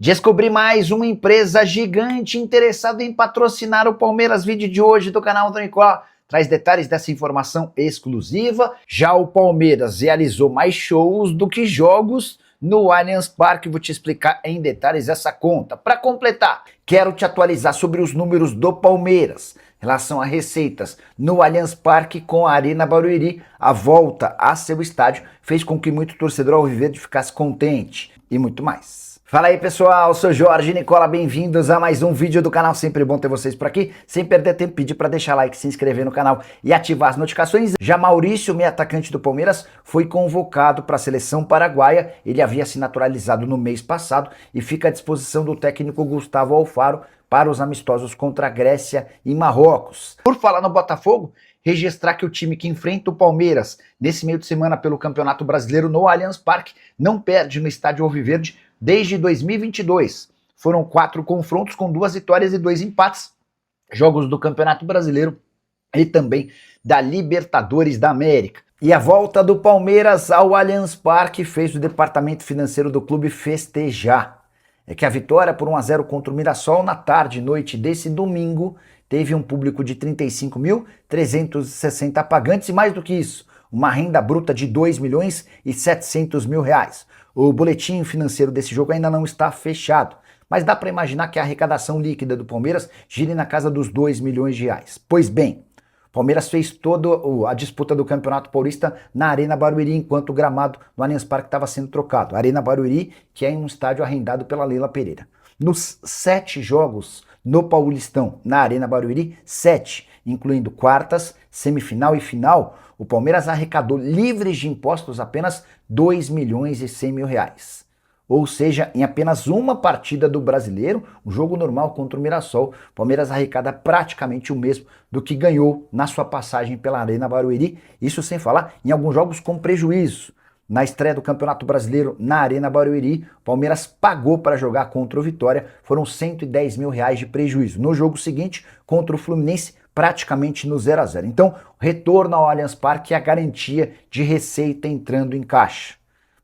Descobri mais uma empresa gigante interessada em patrocinar o Palmeiras. Vídeo de hoje do canal do Nicola traz detalhes dessa informação exclusiva. Já o Palmeiras realizou mais shows do que jogos no Allianz Parque. Vou te explicar em detalhes essa conta. Para completar, quero te atualizar sobre os números do Palmeiras em relação a receitas no Allianz Parque com a Arena Barueri. A volta a seu estádio fez com que muito torcedor alviverde ficasse contente e muito mais. Fala aí pessoal, sou Jorge Nicola, bem-vindos a mais um vídeo do canal, sempre bom ter vocês por aqui. Sem perder tempo, pedir para deixar like, se inscrever no canal e ativar as notificações. Já Maurício, meio atacante do Palmeiras, foi convocado para a seleção paraguaia. Ele havia se naturalizado no mês passado e fica à disposição do técnico Gustavo Alfaro para os amistosos contra a Grécia e Marrocos. Por falar no Botafogo, registrar que o time que enfrenta o Palmeiras nesse meio de semana pelo Campeonato Brasileiro no Allianz Parque não perde no estádio alviverde desde 2022. Foram 4 confrontos com 2 vitórias e 2 empates, jogos do Campeonato Brasileiro e também da Libertadores da América. E a volta do Palmeiras ao Allianz Parque fez o departamento financeiro do clube festejar. É que a vitória por 1-0 contra o Mirassol na tarde e noite desse domingo teve um público de 35.360 pagantes e, mais do que isso, uma renda bruta de 2.700.000 reais. O boletim financeiro desse jogo ainda não está fechado, mas dá para imaginar que a arrecadação líquida do Palmeiras gire na casa dos 2 milhões de reais. Pois bem, o Palmeiras fez toda a disputa do Campeonato Paulista na Arena Barueri, enquanto o gramado no Allianz Parque estava sendo trocado. Arena Barueri, que é um estádio arrendado pela Leila Pereira. Nos 7 jogos no Paulistão, na Arena Barueri, 7, incluindo quartas, semifinal e final, o Palmeiras arrecadou livres de impostos apenas 2.100.000 reais. Ou seja, em apenas uma partida do Brasileiro, um jogo normal contra o Mirassol, o Palmeiras arrecada praticamente o mesmo do que ganhou na sua passagem pela Arena Barueri, isso sem falar em alguns jogos com prejuízo. Na estreia do Campeonato Brasileiro na Arena Barueri, o Palmeiras pagou para jogar contra o Vitória, foram 110.000 reais de prejuízo. No jogo seguinte, contra o Fluminense, praticamente no 0-0. Então, o retorno ao Allianz Parque é a garantia de receita entrando em caixa.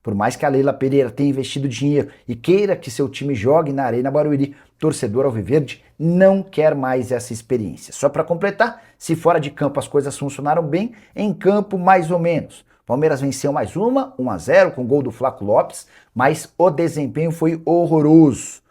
Por mais que a Leila Pereira tenha investido dinheiro e queira que seu time jogue na Arena Barueri, o torcedor alviverde não quer mais essa experiência. Só para completar, se fora de campo as coisas funcionaram bem, em campo mais ou menos. Palmeiras venceu mais 1-0 com gol do Flaco Lopes, mas o desempenho foi horroroso.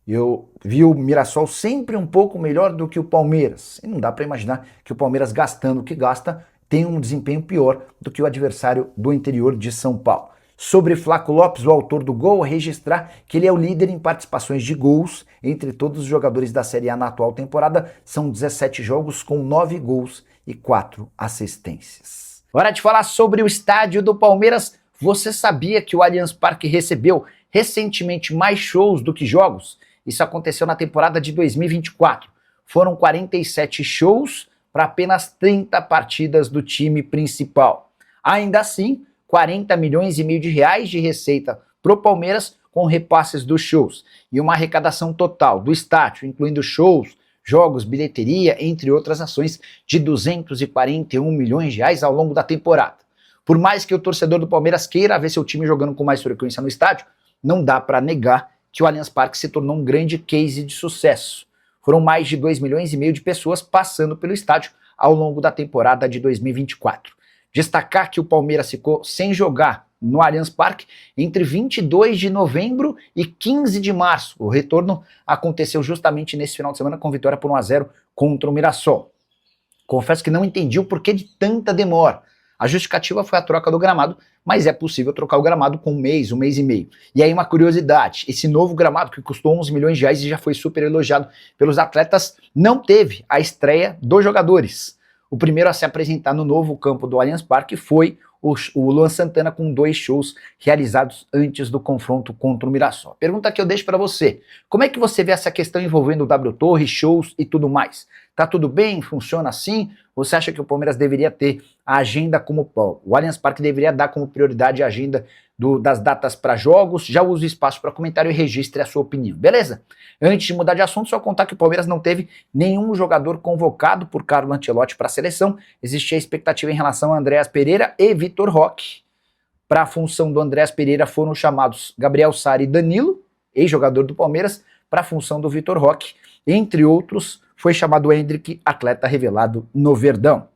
Eu vi o Mirassol sempre um pouco melhor do que o Palmeiras. E não dá para imaginar que o Palmeiras, gastando o que gasta, tem um desempenho pior do que o adversário do interior de São Paulo. Sobre Flaco Lopes, o autor do gol, registrar que ele é o líder em participações de gols entre todos os jogadores da Série A na atual temporada. São 17 jogos com 9 gols e 4 assistências. Hora de falar sobre o estádio do Palmeiras. Você sabia que o Allianz Parque recebeu recentemente mais shows do que jogos? Isso aconteceu na temporada de 2024. Foram 47 shows para apenas 30 partidas do time principal. Ainda assim, 40 milhões e meio de reais de receita para o Palmeiras com repasses dos shows. E uma arrecadação total do estádio, incluindo shows, jogos, bilheteria, entre outras ações, de 241 milhões de reais ao longo da temporada. Por mais que o torcedor do Palmeiras queira ver seu time jogando com mais frequência no estádio, não dá para negar que o Allianz Parque se tornou um grande case de sucesso. Foram mais de 2 milhões e meio de pessoas passando pelo estádio ao longo da temporada de 2024. Destacar que o Palmeiras ficou sem jogar no Allianz Parque entre 22 de novembro e 15 de março. O retorno aconteceu justamente nesse final de semana com vitória por 1-0 contra o Mirassol. Confesso que não entendi o porquê de tanta demora. A justificativa foi a troca do gramado, mas é possível trocar o gramado com um mês e meio. E aí uma curiosidade, esse novo gramado que custou 11 milhões de reais e já foi super elogiado pelos atletas, não teve a estreia dos jogadores. O primeiro a se apresentar no novo campo do Allianz Parque foi o Luan Santana, com 2 shows realizados antes do confronto contra o Mirassol. Pergunta que eu deixo para você: como é que você vê essa questão envolvendo o W Torre, shows e tudo mais? Tá tudo bem? Funciona assim? Você acha que o Palmeiras deveria ter a agenda como... O Allianz Parque deveria dar como prioridade a agenda das datas para jogos? Já use o espaço para comentário e registre a sua opinião, beleza? Antes de mudar de assunto, só contar que o Palmeiras não teve nenhum jogador convocado por Carlo Ancelotti para a seleção. Existia expectativa em relação a Andréas Pereira e Vitor Roque. Para a função do Andréas Pereira foram chamados Gabriel Sara e Danilo. ex-jogador do Palmeiras, para a função do Vitor Roque. Entre outros, foi chamado o Endrick, atleta revelado no Verdão.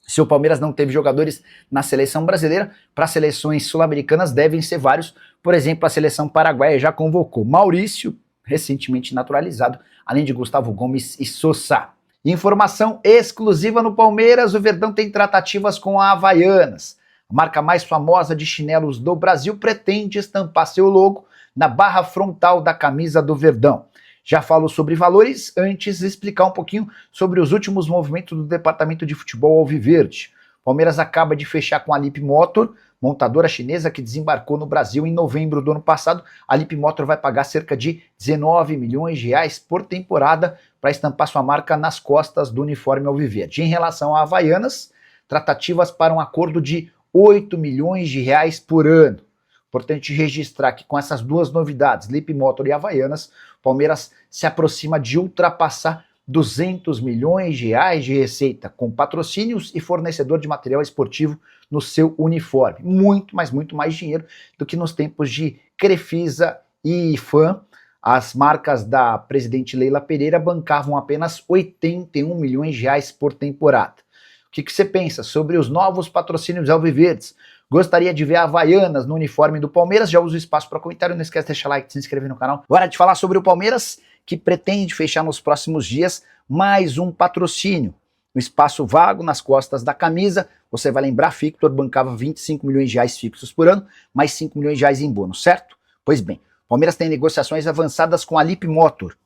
Se o Palmeiras não teve jogadores na seleção brasileira, para seleções sul-americanas devem ser vários. Por exemplo, a seleção paraguaia já convocou Maurício, recentemente naturalizado, além de Gustavo Gomes e Sosa. Informação exclusiva no Palmeiras, o Verdão tem tratativas com a Havaianas. A marca mais famosa de chinelos do Brasil pretende estampar seu logo na barra frontal da camisa do Verdão. Já falo sobre valores, antes de explicar um pouquinho sobre os últimos movimentos do departamento de futebol alviverde. O Palmeiras acaba de fechar com a Lip Motor, montadora chinesa que desembarcou no Brasil em novembro do ano passado. A Lip Motor vai pagar cerca de 19 milhões de reais por temporada para estampar sua marca nas costas do uniforme alviverde. Em relação a Havaianas, tratativas para um acordo de 8 milhões de reais por ano. Importante registrar que com essas duas novidades, Lip Motor e Havaianas, o Palmeiras se aproxima de ultrapassar 200 milhões de reais de receita com patrocínios e fornecedor de material esportivo no seu uniforme. Muito, mas muito mais dinheiro do que nos tempos de Crefisa e Fã. As marcas da presidente Leila Pereira bancavam apenas 81 milhões de reais por temporada. O que você pensa sobre os novos patrocínios alviverdes? Gostaria de ver a Havaianas no uniforme do Palmeiras? Já uso o espaço para comentário, não esquece de deixar like, se inscrever no canal. Agora de falar sobre o Palmeiras, que pretende fechar nos próximos dias mais um patrocínio. No espaço vago, nas costas da camisa, você vai lembrar, Fictor bancava 25 milhões de reais fixos por ano, mais 5 milhões de reais em bônus, certo? Pois bem, o Palmeiras tem negociações avançadas com a Lip Motor,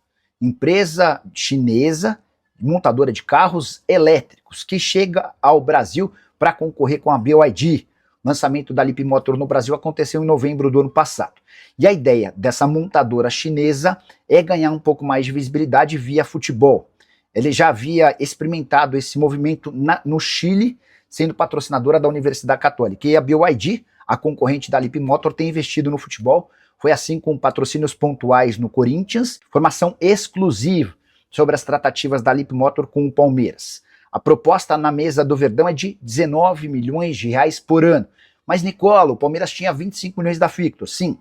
empresa chinesa, montadora de carros elétricos, que chega ao Brasil para concorrer com a BYD. O lançamento da Lip Motor no Brasil aconteceu em novembro do ano passado. E a ideia dessa montadora chinesa é ganhar um pouco mais de visibilidade via futebol. Ele já havia experimentado esse movimento no Chile, sendo patrocinadora da Universidade Católica. E a BYD, a concorrente da Lip Motor, tem investido no futebol. Foi assim com patrocínios pontuais no Corinthians, formação exclusiva sobre as tratativas da Lip Motor com o Palmeiras. A proposta na mesa do Verdão é de 19 milhões de reais por ano. Mas, Nicola, o Palmeiras tinha 25 milhões da Fictor. Sim,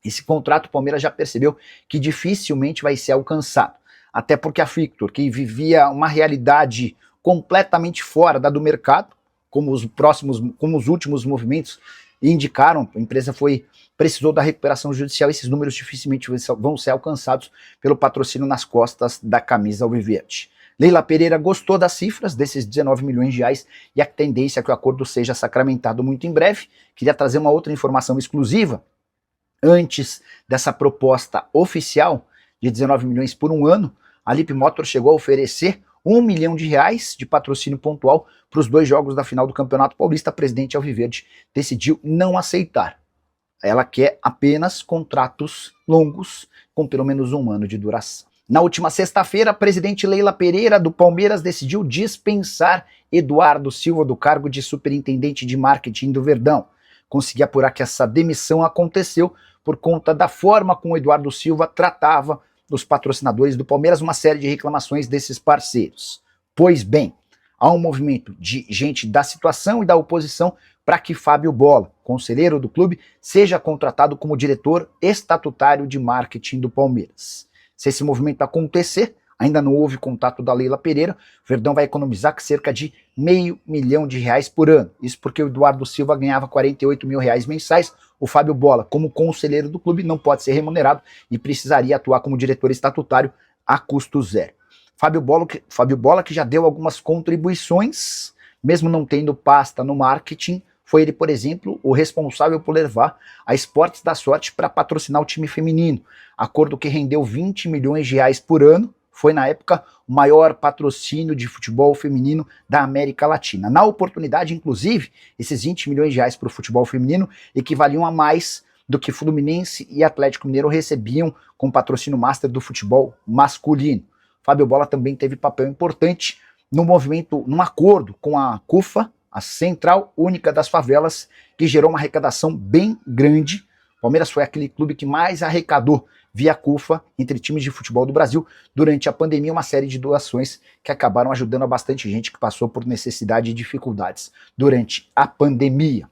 esse contrato o Palmeiras já percebeu que dificilmente vai ser alcançado. Até porque a Fictor, que vivia uma realidade completamente fora da do mercado, como os últimos movimentos indicaram, a empresa precisou da recuperação judicial, esses números dificilmente vão ser alcançados pelo patrocínio nas costas da camisa alviverde. Leila Pereira gostou das cifras, desses 19 milhões de reais, e a tendência é que o acordo seja sacramentado muito em breve. Queria trazer uma outra informação exclusiva. Antes dessa proposta oficial de 19 milhões por um ano, a Lip Motor chegou a oferecer 1 milhão de reais de patrocínio pontual para os 2 jogos da final do Campeonato Paulista. A presidente alviverde decidiu não aceitar. Ela quer apenas contratos longos, com pelo menos 1 ano de duração. Na última sexta-feira, a presidente Leila Pereira do Palmeiras decidiu dispensar Eduardo Silva do cargo de superintendente de marketing do Verdão. Consegui apurar que essa demissão aconteceu por conta da forma como Eduardo Silva tratava dos patrocinadores do Palmeiras, uma série de reclamações desses parceiros. Pois bem, há um movimento de gente da situação e da oposição para que Fábio Bola, conselheiro do clube, seja contratado como diretor estatutário de marketing do Palmeiras. Se esse movimento acontecer, ainda não houve contato da Leila Pereira, o Verdão vai economizar cerca de R$500 mil por ano. Isso porque o Eduardo Silva ganhava 48 mil reais mensais. O Fábio Bola, como conselheiro do clube, não pode ser remunerado e precisaria atuar como diretor estatutário a custo zero. Fábio Bola, que já deu algumas contribuições, mesmo não tendo pasta no marketing, foi ele, por exemplo, o responsável por levar a Esportes da Sorte para patrocinar o time feminino. Acordo que rendeu 20 milhões de reais por ano, foi na época o maior patrocínio de futebol feminino da América Latina. Na oportunidade, inclusive, esses 20 milhões de reais para o futebol feminino equivaliam a mais do que Fluminense e Atlético Mineiro recebiam com patrocínio master do futebol masculino. Fábio Bola também teve papel importante no movimento, num acordo com a CUFA, a Central Única das Favelas, que gerou uma arrecadação bem grande. O Palmeiras foi aquele clube que mais arrecadou via CUFA entre times de futebol do Brasil durante a pandemia, uma série de doações que acabaram ajudando a bastante gente que passou por necessidade e dificuldades durante a pandemia.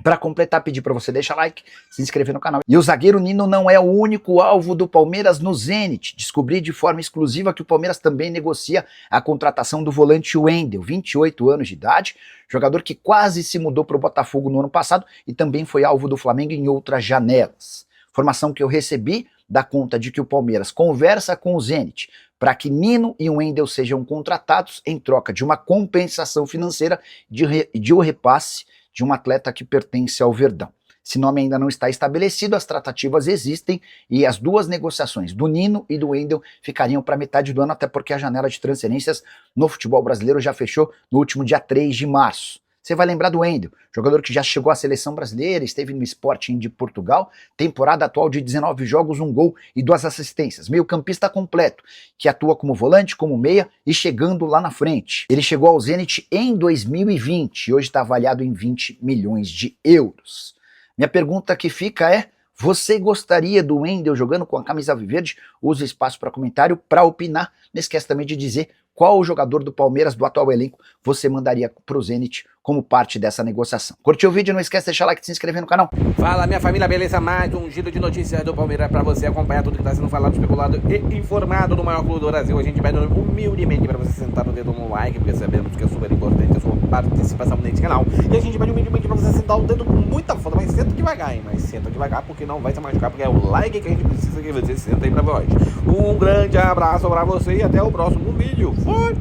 Para completar, pedir para você deixar like, se inscrever no canal. E o zagueiro Nino não é o único alvo do Palmeiras no Zenit. Descobri de forma exclusiva que o Palmeiras também negocia a contratação do volante Wendel, 28 anos de idade, jogador que quase se mudou para o Botafogo no ano passado e também foi alvo do Flamengo em outras janelas. Informação que eu recebi dá conta de que o Palmeiras conversa com o Zenit para que Nino e o Wendel sejam contratados em troca de uma compensação financeira de o repasse de um atleta que pertence ao Verdão. Esse nome ainda não está estabelecido, as tratativas existem e as duas negociações do Nino e do Wendel ficariam para metade do ano, até porque a janela de transferências no futebol brasileiro já fechou no último dia 3 de março. Você vai lembrar do Wendel, jogador que já chegou à seleção brasileira, esteve no Sporting de Portugal, temporada atual de 19 jogos, 1 gol e 2 assistências, meio campista completo, que atua como volante, como meia e chegando lá na frente. Ele chegou ao Zenit em 2020 e hoje está avaliado em 20 milhões de euros. Minha pergunta que fica é, você gostaria do Wendel jogando com a camisa verde? Use o espaço para comentário para opinar. Não esquece também de dizer qual o jogador do Palmeiras, do atual elenco, você mandaria pro Zenit como parte dessa negociação. Curtiu o vídeo? Não esquece de deixar o like e se inscrever no canal. Fala minha família, beleza? Mais um giro de notícias do Palmeiras pra você acompanhar tudo que tá sendo falado, especulado e informado no maior clube do Brasil. A gente pede humildemente pra você sentar no dedo no like, porque sabemos que é super importante a sua participação nesse canal. E a gente pede humildemente pra você sentar o dedo com muita foda, mas senta devagar, hein? Mas senta devagar porque não vai se machucar, porque é o like que a gente precisa que você senta aí pra nós. Um grande abraço pra você e até o próximo vídeo. Foi.